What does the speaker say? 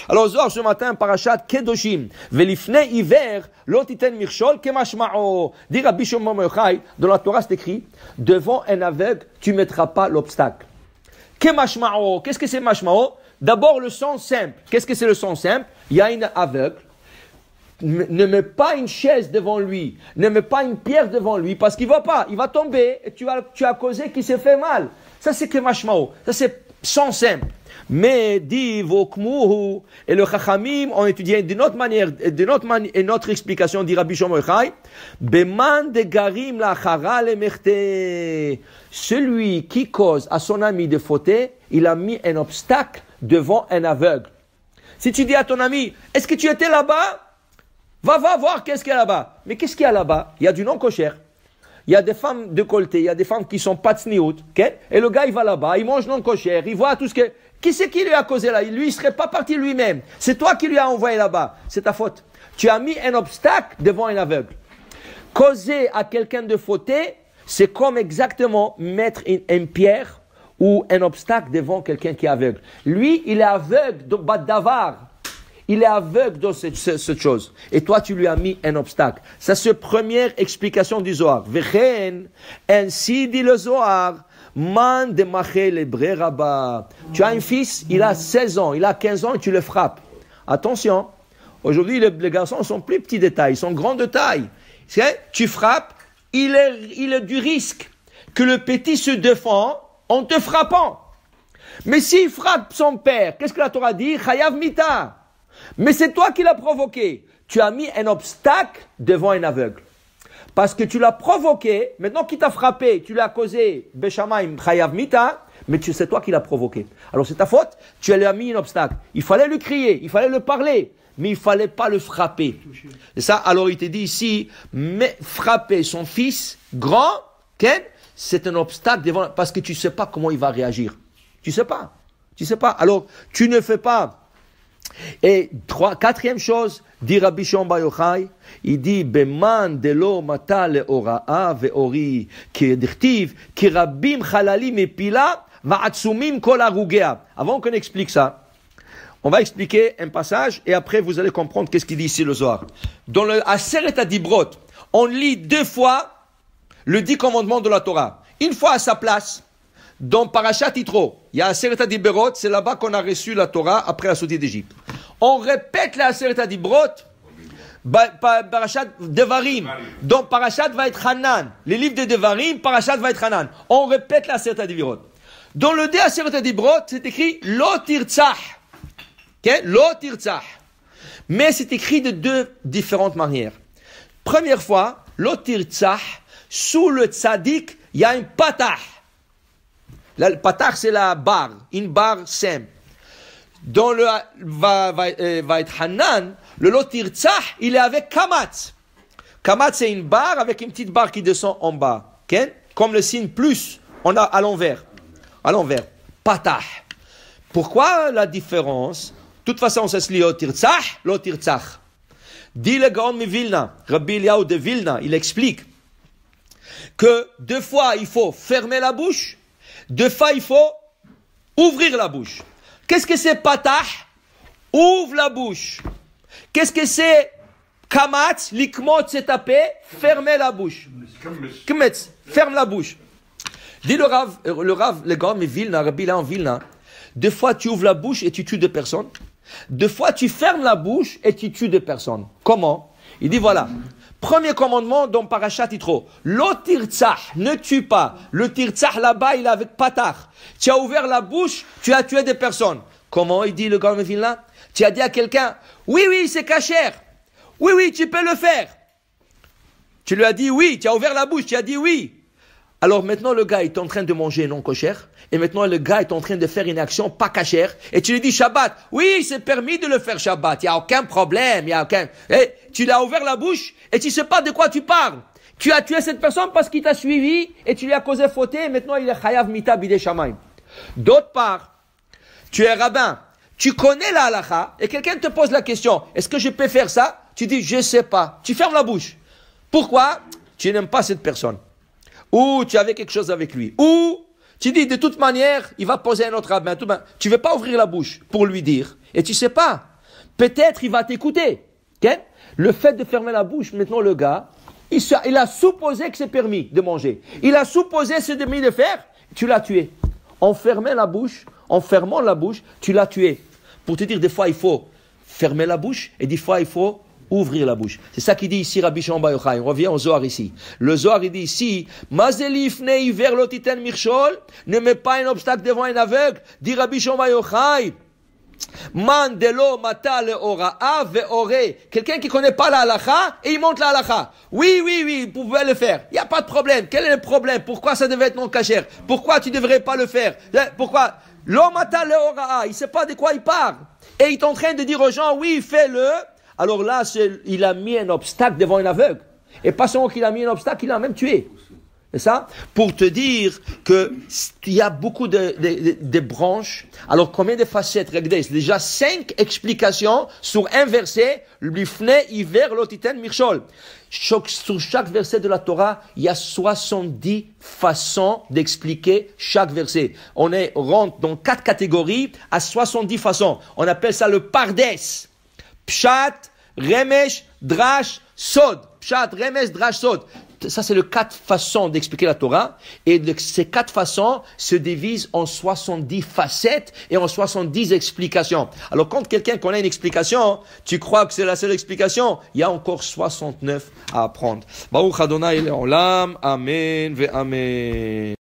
Alors, Zohar, ce matin, parashat Kedoshim, velifne hiver, l'otiten mirchol, kemashmao. Dit Rabbi Shimon bar Yochai, dans la Torah, c'est écrit, devant un aveugle, tu mettras pas l'obstacle. Kemashmao. Qu'est-ce que c'est mashmao? D'abord, le sens simple. Qu'est-ce que c'est le sens simple? Il y a une aveugle. Ne mets pas une chaise devant lui. Ne mets pas une pierre devant lui parce qu'il va pas. Il va tomber et tu as causé qu'il s'est fait mal. Ça, c'est kemashmao. Ça, c'est sens simple. Mais, dit Vokmuhu, et le Chachamim ont étudié d'une autre manière, une autre explication, dit Rabbi Shimon bar Yochai, Beman de garim la chara le merte. Celui qui cause à son ami de fauter, il a mis un obstacle devant un aveugle. Si tu dis à ton ami, est-ce que tu étais là-bas? Va voir qu'est-ce qu'il y a là-bas. Mais qu'est-ce qu'il y a là-bas? Il y a du non-kosher. Il y a des femmes décolletées, il y a des femmes qui sont pas tsniout, okay? Et le gars, il va là-bas, il mange non-kosher, il voit tout ce que... Qui c'est qui lui a causé là? Lui, il serait pas parti lui-même. C'est toi qui lui as envoyé là-bas. C'est ta faute. Tu as mis un obstacle devant un aveugle. Causer à quelqu'un de fauter, c'est comme exactement mettre une pierre ou un obstacle devant quelqu'un qui est aveugle. Lui, il est aveugle de Badavar. Il est aveugle dans cette chose. Et toi, tu lui as mis un obstacle. Ça, c'est la première explication du Zohar. Vechen, ainsi dit le Zohar. Man de maché le bre rabba. Tu as un fils, il a 16 ans, il a 15 ans et tu le frappes. Attention, aujourd'hui les garçons sont plus petits de taille, ils sont grands de taille. Tu frappes, il est du risque que le petit se défend en te frappant. Mais s'il frappe son père, qu'est-ce que la Torah dit? Chayav mita. Mais c'est toi qui l'as provoqué. Tu as mis un obstacle devant un aveugle. Parce que tu l'as provoqué, maintenant qu'il t'a frappé, tu l'as causé, Beshamayim, Chayav Mita, mais c'est toi qui l'as provoqué. Alors c'est ta faute, tu lui as mis un obstacle. Il fallait lui crier, il fallait le parler, mais il ne fallait pas le frapper. C'est ça, alors il te dit ici, mais frapper son fils grand, Ken, c'est un obstacle devant, parce que tu ne sais pas comment il va réagir. Tu ne sais pas. Alors, tu ne fais pas. Et quatrième chose, dit Rabbi Shimon bar Yochai, il dit Beman de lo mata le ora'a ve'ori ki dirtiv ki rabim chalalim epila va'atsumim kol arugea. Avant qu'on explique ça, on va expliquer un passage et après vous allez comprendre qu'est-ce qu'il dit ici le Zohar. Dans le Aseret HaDibrot, on lit 2 fois le 10 commandements de la Torah. Une fois à sa place, dans Parashat Yitro, il y a Aseret HaDibrot, c'est là-bas qu'on a reçu la Torah après la sortie d'Égypte. On répète la Aseret HaDibrot, Parashat Devarim. Dans Parashat Vaetchanan, les livres de Devarim, Parashat Vaetchanan. On répète la Aseret HaDibrot. Dans le dé Aseret HaDibrot, c'est écrit Lo Tirtzah. Okay? Lo Tirtzah. Mais c'est écrit de 2 différentes manières. Première fois, Lo Tirtzah, sous le tzaddik, il y a un patah. Le patah, c'est la barre, une barre simple. Dans le Vaetchanan, le Lotirtzah, il est avec Kamatz. Kamatz, c'est une barre avec une petite barre qui descend en bas. Okay? Comme le signe plus, on a à l'envers. Patah. Pourquoi la différence? De toute façon, ça se lit Lotirtzah. Dit le Gaon de Vilna, Rabbi Eliyahu de Vilna, il explique que 2 fois, il faut fermer la bouche, 2 fois, il faut ouvrir la bouche. Qu'est-ce que c'est patah? Ouvre la bouche. Qu'est-ce que c'est kamatz? Likmot, c'est taper. Fermer la bouche. Kmetz, ferme la bouche. Dit le Rav, le grand Vilna, Rabbi là en Vilna, 2 fois tu ouvres la bouche et tu tues 2 personnes. 2 fois tu fermes la bouche et tu tues 2 personnes. Comment? Il dit voilà. Premier commandement dans Parashat Yitro. Lo tirtzah, ne tue pas. Le tirtzah là-bas, il est avec patah. Tu as ouvert la bouche, tu as tué des personnes. Comment il dit le grand Vilna? Tu as dit à quelqu'un, oui, c'est kasher. Oui, tu peux le faire. Tu lui as dit oui, tu as ouvert la bouche, tu as dit oui. Alors maintenant le gars est en train de manger non kosher, et maintenant le gars est en train de faire une action pas kasher, et tu lui dis Shabbat, oui c'est permis de le faire Shabbat, il n'y a aucun problème, Et tu l'as ouvert la bouche, et tu ne sais pas de quoi tu parles. Tu as tué cette personne parce qu'il t'a suivi, et tu lui as causé fauter, et maintenant il est chayav mita bidei shamayim. D'autre part, tu es rabbin, tu connais la halakha, et quelqu'un te pose la question, est-ce que je peux faire ça? Tu dis je sais pas, tu fermes la bouche. Pourquoi? Tu n'aimes pas cette personne. Ou tu avais quelque chose avec lui. Ou tu dis de toute manière, il va poser un autre rabbin. Tu ne veux pas ouvrir la bouche pour lui dire. Et tu ne sais pas. peut-être il va t'écouter. Okay? Le fait de fermer la bouche, maintenant le gars, il a supposé que c'est permis de manger. Il a supposé que c'est permis de faire, tu l'as tué. En fermant la bouche, tu l'as tué. Pour te dire, des fois il faut fermer la bouche et des fois il faut ouvrir la bouche. C'est ça qu'il dit ici Rabbi Shimon Bar Yochai. On revient au Zohar ici. Le Zohar il dit ici, Mazelifne iver lotiten mirchol, ne mets pas un obstacle devant un aveugle. Dit Rabbi Shimon Bar Yochai. Mandelo mata le ora'a ve'ore. Quelqu'un qui connaît pas la halakha et il monte la halakha. Oui, vous pouvez le faire. Il n'y a pas de problème. Quel est le problème? Pourquoi ça devait être non cachère? Pourquoi tu devrais pas le faire? Pourquoi? Lo mata le ora'a. Il sait pas de quoi il parle. Et il est en train de dire aux gens, oui, fais-le. Alors là, il a mis un obstacle devant un aveugle. Et pas seulement qu'il a mis un obstacle, il l'a même tué. C'est ça? Pour te dire que il y a beaucoup de branches. Alors, combien de facettes? Regardez, c'est déjà 5 explications sur un verset. Lifne hiver lotiten mirchol. Sur chaque verset de la Torah, il y a 70 façons d'expliquer chaque verset. On rentre dans 4 catégories à 70 façons. On appelle ça le pardes. Pshat, Remesh, Drash, Sod. Pshat, Remesh, Drash, Sod. Ça, c'est les 4 façons d'expliquer la Torah. Et ces 4 façons se divisent en 70 facettes et en 70 explications. Alors, quand quelqu'un connaît une explication, tu crois que c'est la seule explication, il y a encore 69 à apprendre. Baruch Adonai Le'olam. Amen ve Amen.